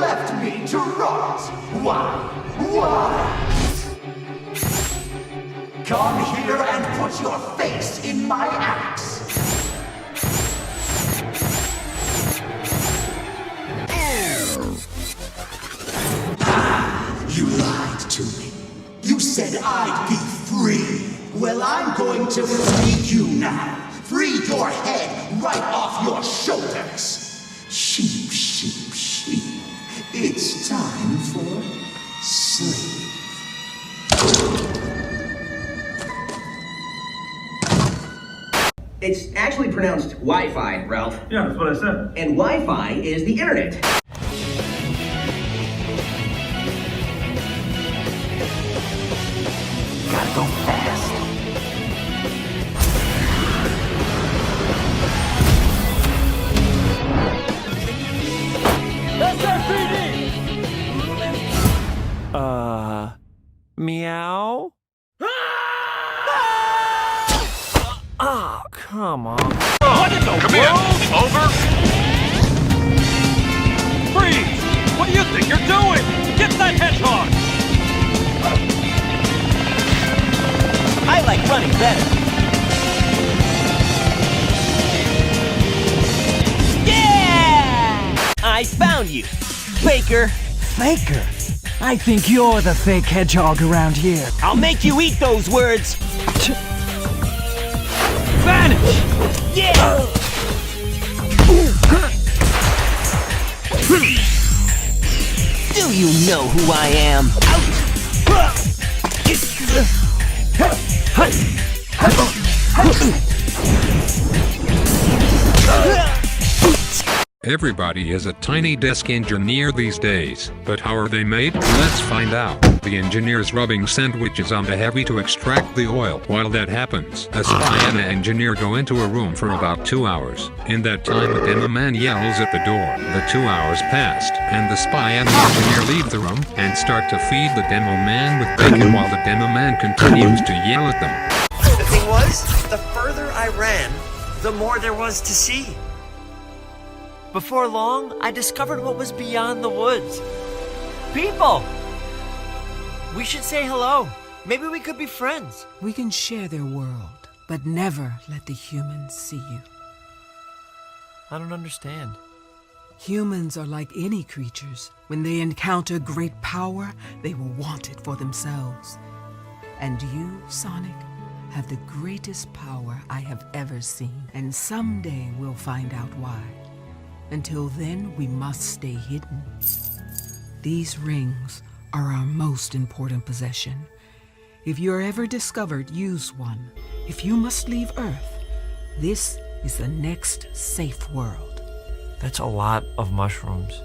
left me to rot. Why? Come here and put your face in my axe. You lied to me. You said I'd be free. Well, I'm going to free you now. Free your head right off your shoulders. Sheep, sheep, sheep. It's time for sleep. It's actually pronounced Wi-Fi, Ralph. Yeah, that's what I said. And Wi-Fi is the internet. Gotta go fast. Meow? Oh, come on. What in the world? Over. Freeze! What do you think you're doing? Get that hedgehog! I like running better. Yeah! I found you, Faker. Faker? I think you're the fake hedgehog around here. I'll make you eat those words. Vanish! Yeah! Do you know who I am? Everybody is a tiny desk engineer these days, but how are they made? Let's find out. The engineer's rubbing sandwiches on the heavy to extract the oil. While that happens, a spy and an engineer go into a room for about 2 hours. In that time, a demo man yells at the door. The 2 hours passed, and the spy and the engineer leave the room and start to feed the demo man with bacon while the demo man continues to yell at them. The thing was, the further I ran, the more there was to see. Before long, I discovered what was beyond the woods. People! We should say hello. Maybe we could be friends. We can share their world, but never let the humans see you. I don't understand. Humans are like any creatures. When they encounter great power, they will want it for themselves. And you, Sonic, have the greatest power I have ever seen. And someday we'll find out why. Until then, we must stay hidden. These rings are our most important possession. If you're ever discovered, use one. If you must leave Earth, this is the next safe world. That's a lot of mushrooms.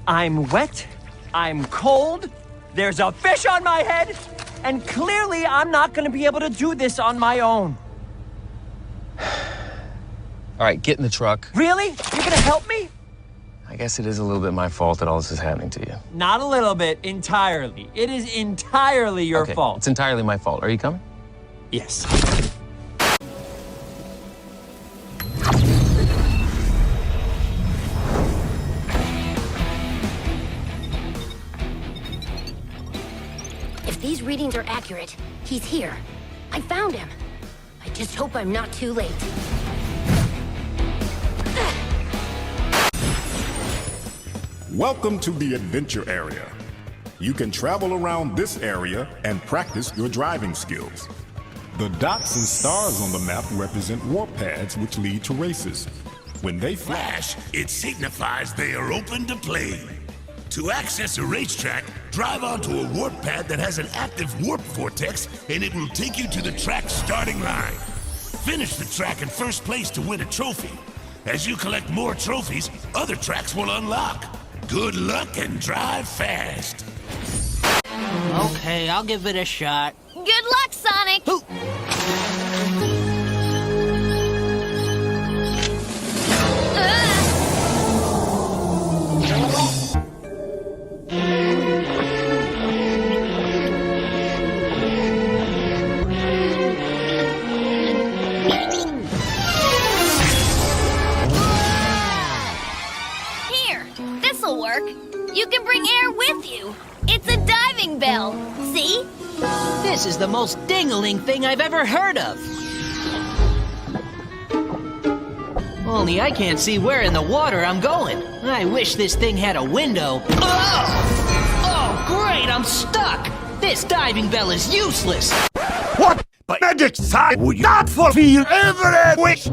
I'm wet, I'm cold, there's a fish on my head, and clearly I'm not gonna be able to do this on my own. All right, get in the truck. Really? You're gonna help me? I guess it is a little bit my fault that all this is happening to you. Not a little bit, entirely. It is entirely your fault. It's entirely my fault. Are you coming? Yes. If these readings are accurate, he's here. I found him. I just hope I'm not too late. Welcome to the adventure area. You can travel around this area and practice your driving skills. The dots and stars on the map represent warp pads which lead to races. When they flash, it signifies they are open to play. To access a racetrack, drive onto a warp pad that has an active warp vortex, and it will take you to the track's starting line. Finish the track in first place to win a trophy. As you collect more trophies, other tracks will unlock. Good luck and drive fast. Okay, I'll give it a shot. Good luck, Sonic! Here, this'll work. work. You can bring air with you. It's a diving bell. See? This is the most dingling thing I've ever heard of. Only I can't see where in the water I'm going. I wish this thing had a window. Oh! Oh, great, I'm stuck! This diving bell is useless! What? But magic side would not fulfill every wish! You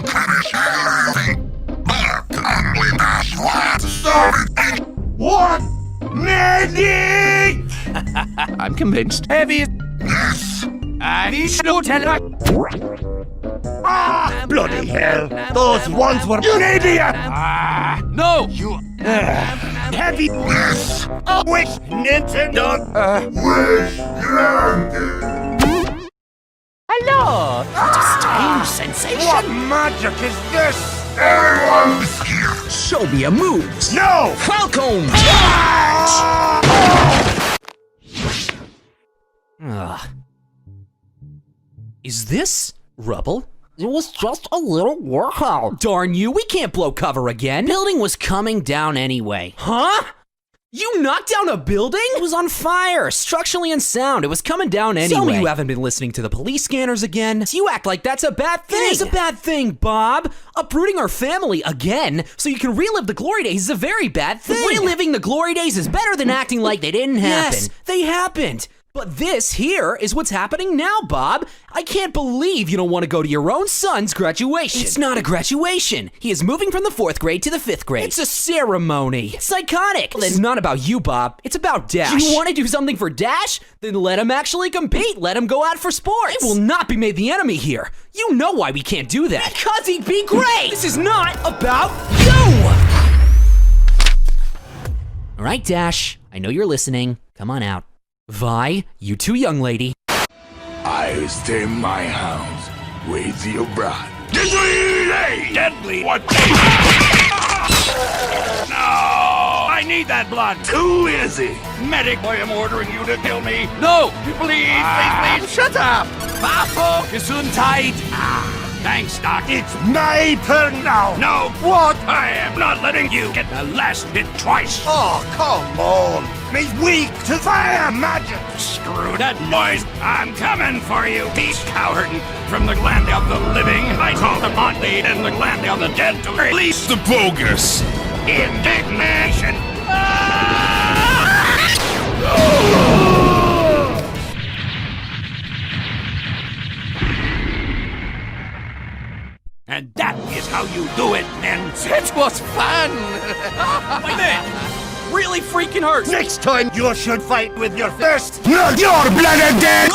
couldn't share everything, but only password solving. What? Magic! I'm convinced. Heavy. Yes. I need to tell her. Ah! Bloody hell! Those ones were an idiot! No! You heavy. Yes. Wish Nintendo. Wish granted. Hello! What a strange sensation! What magic is this? Everyone's here. Show me a moves. No! Falcon! Is this rubble? It was just a little workout. Darn you, we can't blow cover again. Building was coming down anyway. Huh? You knocked down a building? It was on fire, structurally unsound. It was coming down anyway. Tell me you haven't been listening to the police scanners again. You act like that's a bad thing. It is a bad thing, Bob. Uprooting our family again so you can relive the glory days is a very bad thing. Reliving the glory days is better than acting like they didn't happen. Yes, they happened. But this here is what's happening now, Bob. I can't believe you don't want to go to your own son's graduation. It's not a graduation. He is moving from the 4th grade to the 5th grade. It's a ceremony. It's psychotic. This is not about you, Bob. It's about Dash. You want to do something for Dash? Then let him actually compete. Let him go out for sports. It will not be made the enemy here. You know why we can't do that. Because he'd be great. This is not about you. All right, Dash. I know you're listening. Come on out. Vi, you too, young lady. I stay my house with your bride. Deadly! What? No! I need that blood. Too easy. Medic, I am ordering you to kill me. No! Please, shut up! Waffle, Gesundheit. Thanks, Doc. It's my turn now. No! What? I am not letting you get the last hit twice. Oh, come on. He's weak to fire magic. Screw that noise. I'm coming for you, beast coward. From the land of the living, I call the Monty and the land of the dead to release The bogus. indignation. And that is how you do it, men. It was fun. Wait a minute. Really freaking hurts. Next time you should fight with your fist, not your bloody dead.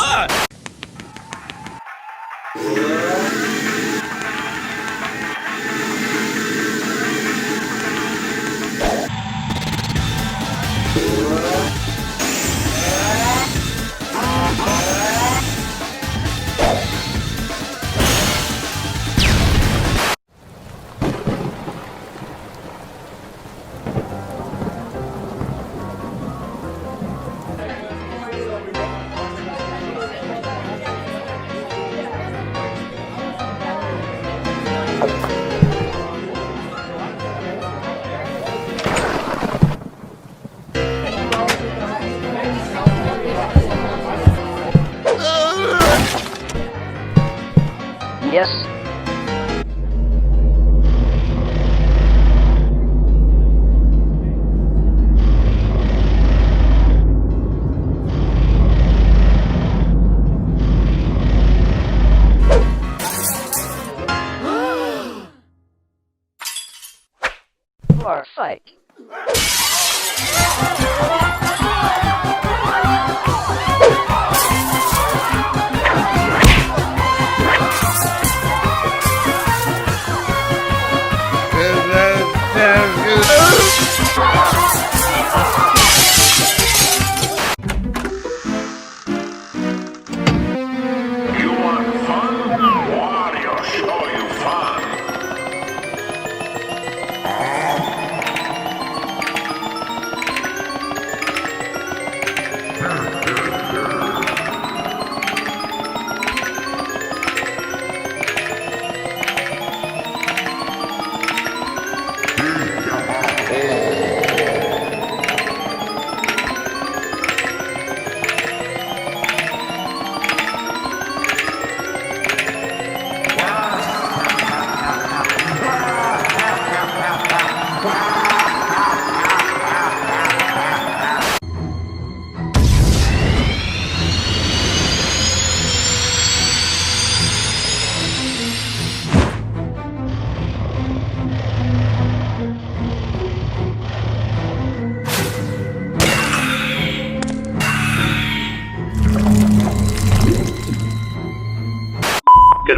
Yes? For fight. You want fun? Wario show you fun.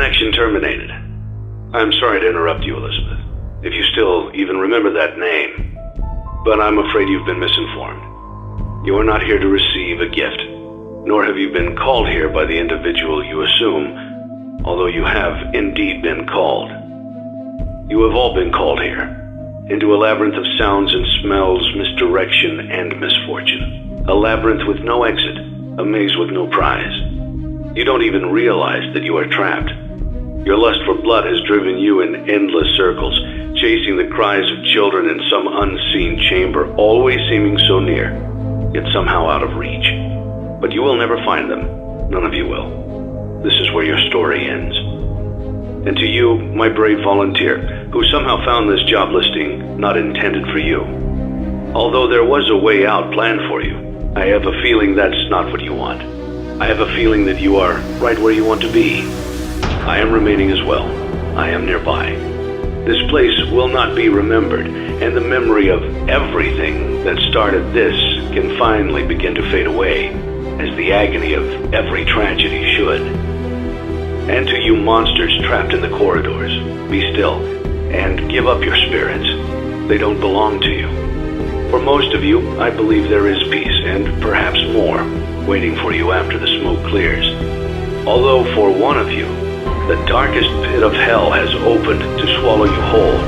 Connection terminated. I'm sorry to interrupt you, Elizabeth, if you still even remember that name. But I'm afraid you've been misinformed. You are not here to receive a gift, nor have you been called here by the individual you assume, although you have indeed been called. You have all been called here, into a labyrinth of sounds and smells, misdirection, and misfortune. A labyrinth with no exit, a maze with no prize. You don't even realize that you are trapped. Your lust for blood has driven you in endless circles, chasing the cries of children in some unseen chamber, always seeming so near, yet somehow out of reach. But you will never find them. None of you will. This is where your story ends. And to you, my brave volunteer, who somehow found this job listing not intended for you. Although there was a way out planned for you, I have a feeling that's not what you want. I have a feeling that you are right where you want to be. I am remaining as well. I am nearby. This place will not be remembered, and the memory of everything that started this can finally begin to fade away, as the agony of every tragedy should. And to you monsters trapped in the corridors, be still, and give up your spirits. They don't belong to you. For most of you, I believe there is peace, and perhaps more, waiting for you after the smoke clears. Although for one of you, the darkest pit of hell has opened to swallow you whole,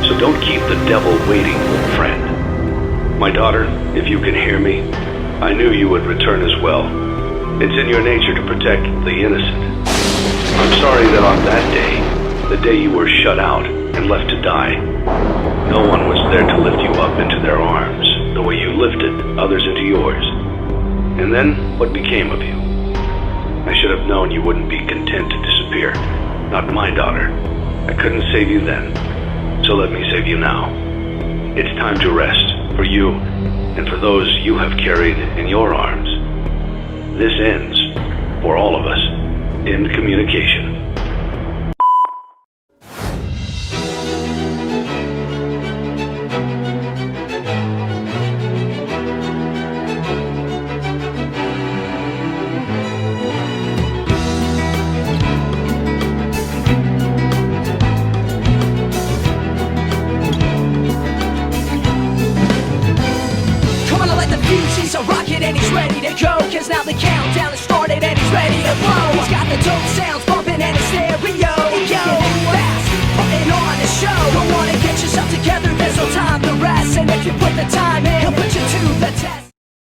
so don't keep the devil waiting, friend. My daughter, if you can hear me, I knew you would return as well. It's in your nature to protect the innocent. I'm sorry that on that day, the day you were shut out and left to die, no one was there to lift you up into their arms, the way you lifted others into yours. And then, what became of you? I should have known you wouldn't be content to disappear. Not my daughter. I couldn't save you then, so let me save you now. It's time to rest, for you, and for those you have carried in your arms. This ends, for all of us, in communication. And he's ready to go, cause now the countdown has started and he's ready to blow. He's got the dope sounds bumping and his stereo. Yo, fast, putting on a show. Don't wanna get yourself together, there's no time to rest. And if you put the time in,